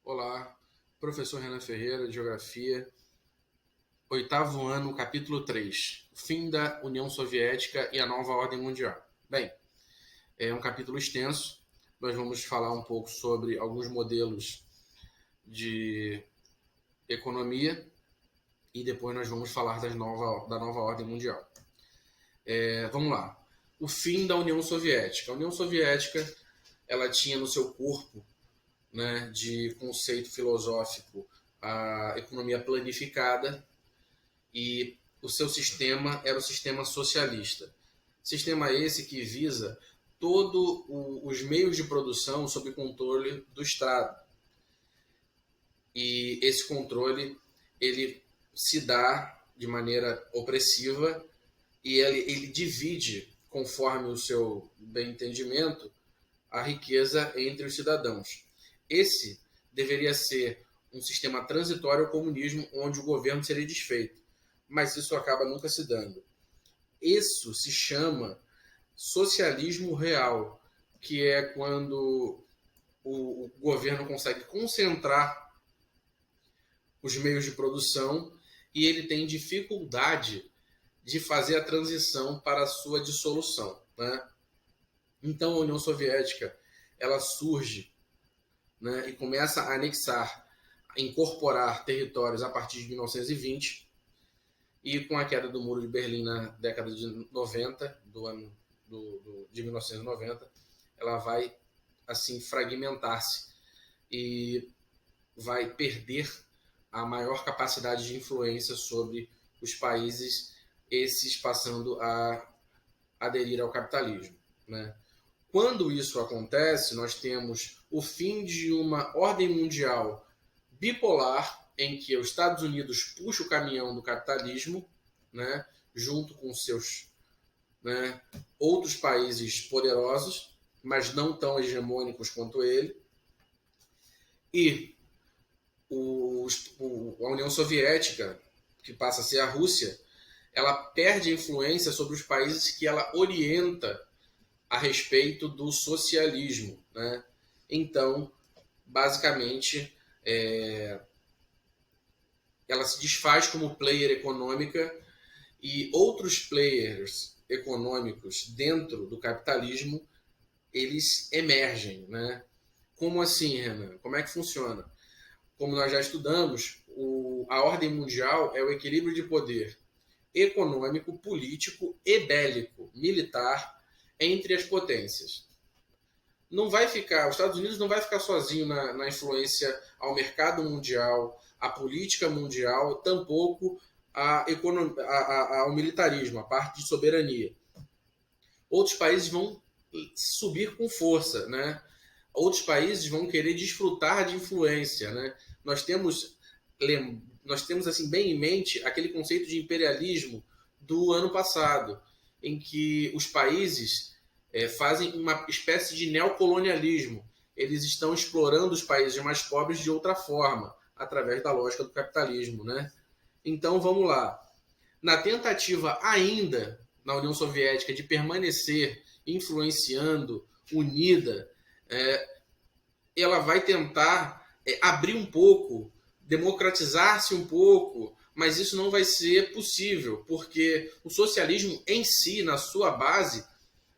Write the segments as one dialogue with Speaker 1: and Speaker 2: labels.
Speaker 1: Olá, professor Renan Ferreira, de Geografia, oitavo ano, capítulo 3, Fim da União Soviética e a Nova Ordem Mundial. Bem, é um capítulo extenso, nós vamos falar um pouco sobre alguns modelos de economia e depois nós vamos falar da nova Ordem Mundial. Vamos lá. O fim da União Soviética. A União Soviética ela tinha no seu corpo, né, de conceito filosófico a economia planificada e o seu sistema era o sistema socialista. Sistema esse que visa todos os meios de produção sob controle do Estado. E esse controle ele se dá de maneira opressiva e ele divide, conforme o seu bem entendimento, a riqueza entre os cidadãos. Esse deveria ser um sistema transitório ao comunismo, onde o governo seria desfeito. Mas isso acaba nunca se dando. Isso se chama socialismo real, que é quando o governo consegue concentrar os meios de produção e ele tem dificuldade de fazer a transição para a sua dissolução, né? Então a União Soviética ela surge, né, e começa a anexar, a incorporar territórios a partir de 1920 e com a queda do Muro de Berlim na década de 90, de 1990, ela vai assim fragmentar-se e vai perder a maior capacidade de influência sobre os países, esses passando a aderir ao capitalismo, né? Quando isso acontece, nós temos o fim de uma ordem mundial bipolar, em que os Estados Unidos puxa o caminhão do capitalismo, né, junto com seus, né, outros países poderosos, mas não tão hegemônicos quanto ele, e a União Soviética, que passa a ser a Rússia, ela perde a influência sobre os países que ela orienta a respeito do socialismo, né? Então, basicamente, ela se desfaz como player econômica e outros players econômicos dentro do capitalismo eles emergem, né? Como assim, Renan? Como é que funciona? Como nós já estudamos, a ordem mundial é o equilíbrio de poder econômico, político e bélico, militar, entre as potências. Não vai ficar, os Estados Unidos não vai ficar sozinho na influência ao mercado mundial, à política mundial, tampouco ao militarismo, a parte de soberania. Outros países vão subir com força, né? Outros países vão querer desfrutar de influência, né? Nós temos assim bem em mente aquele conceito de imperialismo do ano passado, em que os países fazem uma espécie de neocolonialismo. Eles estão explorando os países mais pobres de outra forma, através da lógica do capitalismo, né? Então, vamos lá. Na tentativa ainda, na União Soviética, de permanecer influenciando, unida, ela vai tentar abrir um pouco, democratizar-se um pouco, mas isso não vai ser possível, porque o socialismo em si, na sua base,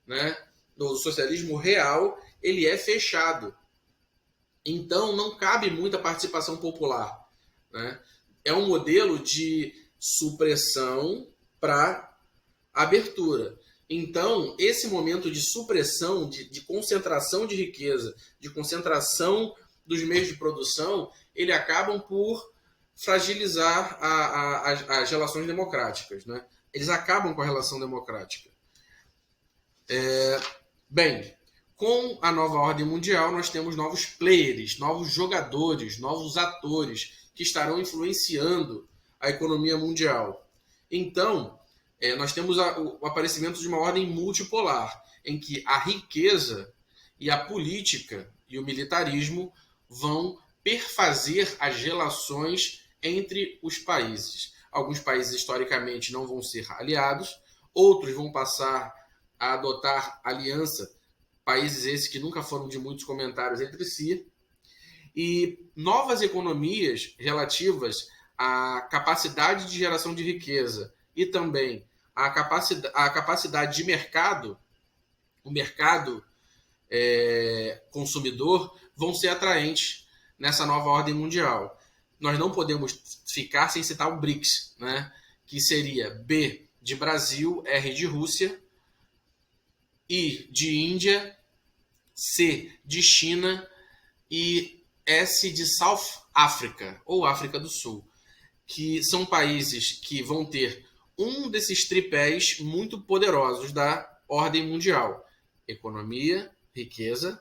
Speaker 1: né, do socialismo real, ele é fechado. Então não cabe muita participação popular, né? É um modelo de supressão para abertura. Então, esse momento de supressão, de concentração de riqueza, de concentração dos meios de produção, ele acabam por fragilizar as relações democráticas, né? Eles acabam com a relação democrática. Bem, com a nova ordem mundial, nós temos novos players, novos jogadores, novos atores que estarão influenciando a economia mundial. Então, nós temos o aparecimento de uma ordem multipolar, em que a riqueza e a política e o militarismo vão perfazer as relações entre os países. Alguns países, historicamente, não vão ser aliados, outros vão passar a adotar aliança, países esses que nunca foram de muitos comentários entre si, e novas economias relativas à capacidade de geração de riqueza e também à capacidade de mercado, o mercado consumidor, vão ser atraentes nessa nova ordem mundial. Nós não podemos ficar sem citar o BRICS, né? Que seria B de Brasil, R de Rússia, I de Índia, C de China e S de South Africa, ou África do Sul, que são países que vão ter um desses tripés muito poderosos da ordem mundial: economia, riqueza,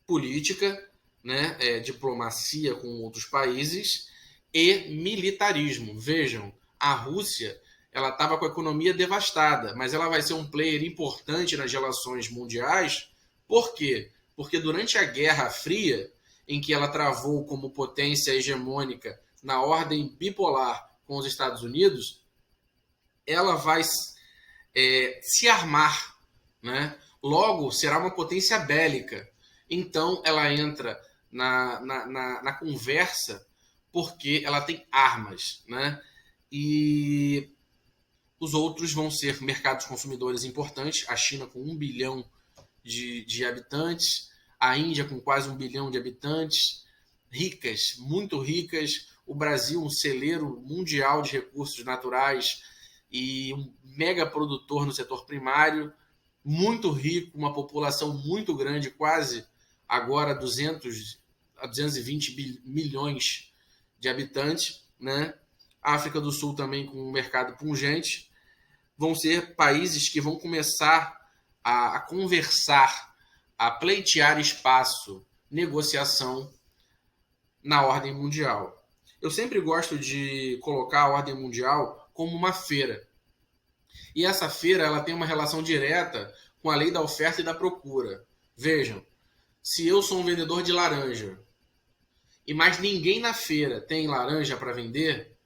Speaker 1: política, né, diplomacia com outros países e militarismo. Vejam, a Rússia ela estava com a economia devastada, mas ela vai ser um player importante nas relações mundiais. Por quê? Porque durante a Guerra Fria, em que ela travou como potência hegemônica na ordem bipolar com os Estados Unidos, ela vai se armar, né? Logo, será uma potência bélica. Então, ela entra na conversa porque ela tem armas, né? E os outros vão ser mercados consumidores importantes, a China com 1 bilhão de habitantes, a Índia com quase 1 bilhão de habitantes, ricas, muito ricas, o Brasil um celeiro mundial de recursos naturais e um mega produtor no setor primário, muito rico, uma população muito grande, quase agora 200 a 220 milhões de habitantes, né? A África do Sul também com um mercado pungente. Vão ser países que vão começar a conversar, a pleitear espaço, negociação na ordem mundial. Eu sempre gosto de colocar a ordem mundial como uma feira. E essa feira ela tem uma relação direta com a lei da oferta e da procura. Vejam, se eu sou um vendedor de laranja e mais ninguém na feira tem laranja para vender,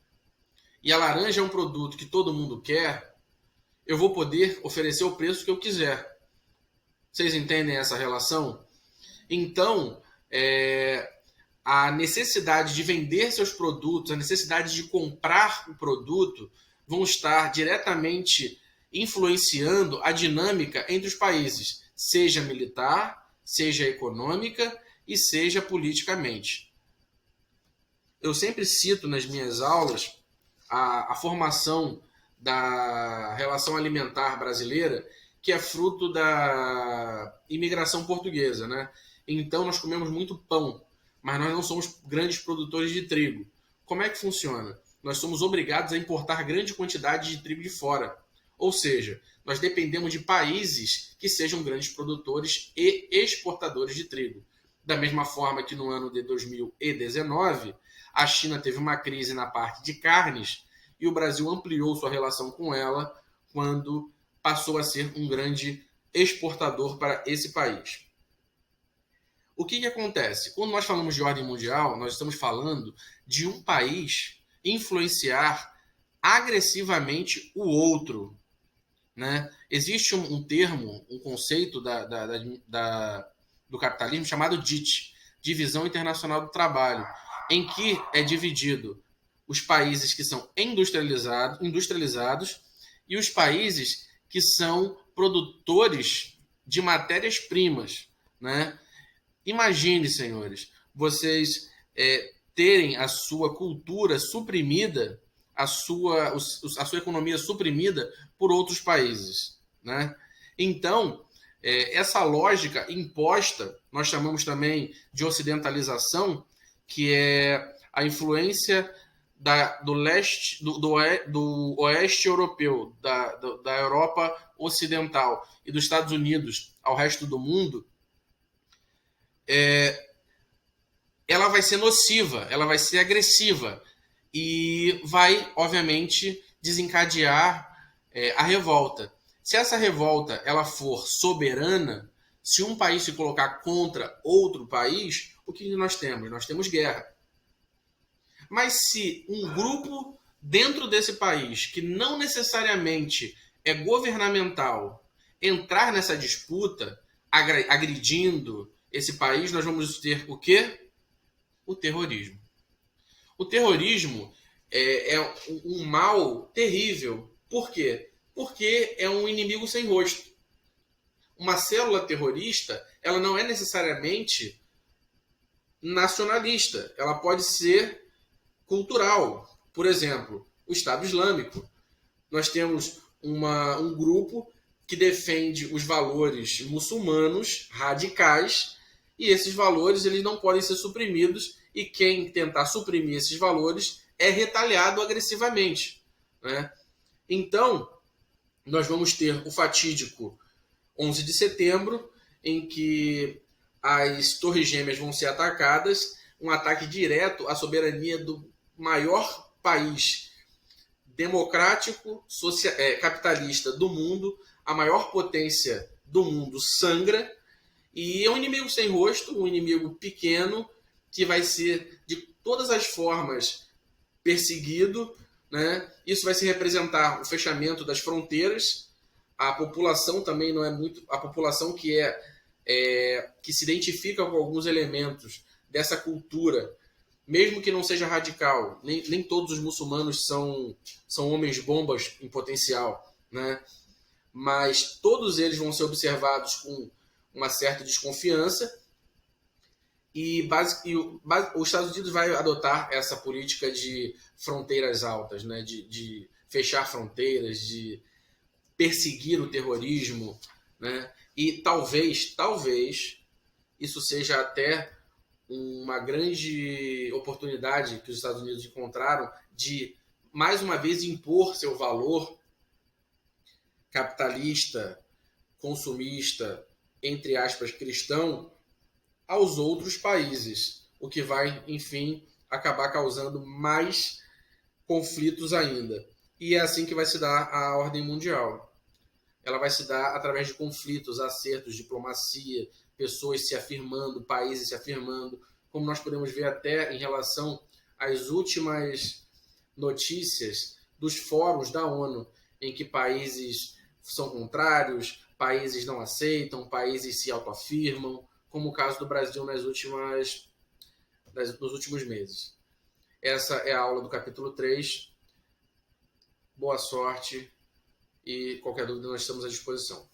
Speaker 1: e a laranja é um produto que todo mundo quer, eu vou poder oferecer o preço que eu quiser. Vocês entendem essa relação? Então, a necessidade de vender seus produtos, a necessidade de comprar o produto vão estar diretamente influenciando a dinâmica entre os países, seja militar, seja econômica e seja politicamente. Eu sempre cito nas minhas aulas a formação da relação alimentar brasileira, que é fruto da imigração portuguesa, né? Então nós comemos muito pão, mas nós não somos grandes produtores de trigo. Como é que funciona? Nós somos obrigados a importar grande quantidade de trigo de fora. Ou seja, nós dependemos de países que sejam grandes produtores e exportadores de trigo. Da mesma forma que no ano de 2019, a China teve uma crise na parte de carnes e o Brasil ampliou sua relação com ela quando passou a ser um grande exportador para esse país. O que acontece? Quando nós falamos de ordem mundial, nós estamos falando de um país influenciar agressivamente o outro, né? Existe um termo, um conceito do capitalismo chamado DIT, Divisão Internacional do Trabalho, em que é dividido os países que são industrializados e os países que são produtores de matérias-primas, né? Imagine, senhores, vocês terem a sua cultura suprimida, a sua economia suprimida por outros países, né? Então, essa lógica imposta, nós chamamos também de ocidentalização, que é a influência do oeste europeu, da Europa ocidental e dos Estados Unidos ao resto do mundo, ela vai ser nociva, ela vai ser agressiva e vai, obviamente, desencadear a revolta. Se essa revolta ela for soberana, se um país se colocar contra outro país, o que nós temos? Nós temos guerra. Mas se um grupo dentro desse país, que não necessariamente é governamental, entrar nessa disputa, agredindo esse país, nós vamos ter o quê? O terrorismo. O terrorismo é um mal terrível. Por quê? Porque é um inimigo sem rosto. Uma célula terrorista, ela não é necessariamente nacionalista. Ela pode ser cultural. Por exemplo, o Estado Islâmico. Nós temos um grupo que defende os valores muçulmanos radicais e esses valores eles não podem ser suprimidos e quem tentar suprimir esses valores é retaliado agressivamente, né? Então, nós vamos ter o fatídico 11 de setembro, em que as Torres Gêmeas vão ser atacadas, um ataque direto à soberania do maior país democrático, capitalista do mundo, a maior potência do mundo sangra, e é um inimigo sem rosto, um inimigo pequeno, que vai ser de todas as formas perseguido, né? Isso vai se representar o fechamento das fronteiras, a população também não é muito, a população que se identifica com alguns elementos dessa cultura, mesmo que não seja radical, nem todos os muçulmanos são homens-bombas em potencial, né? Mas todos eles vão ser observados com uma certa desconfiança e os Estados Unidos vai adotar essa política de fronteiras altas, né? De fechar fronteiras, de perseguir o terrorismo, né? E talvez isso seja até uma grande oportunidade que os Estados Unidos encontraram de, mais uma vez, impor seu valor capitalista, consumista, entre aspas, cristão, aos outros países, o que vai, enfim, acabar causando mais conflitos ainda. E é assim que vai se dar a ordem mundial. Ela vai se dar através de conflitos, acertos, diplomacia, pessoas se afirmando, países se afirmando, como nós podemos ver até em relação às últimas notícias dos fóruns da ONU, em que países são contrários, países não aceitam, países se autoafirmam, como o caso do Brasil nos últimos meses. Essa é a aula do capítulo 3. Boa sorte e qualquer dúvida nós estamos à disposição.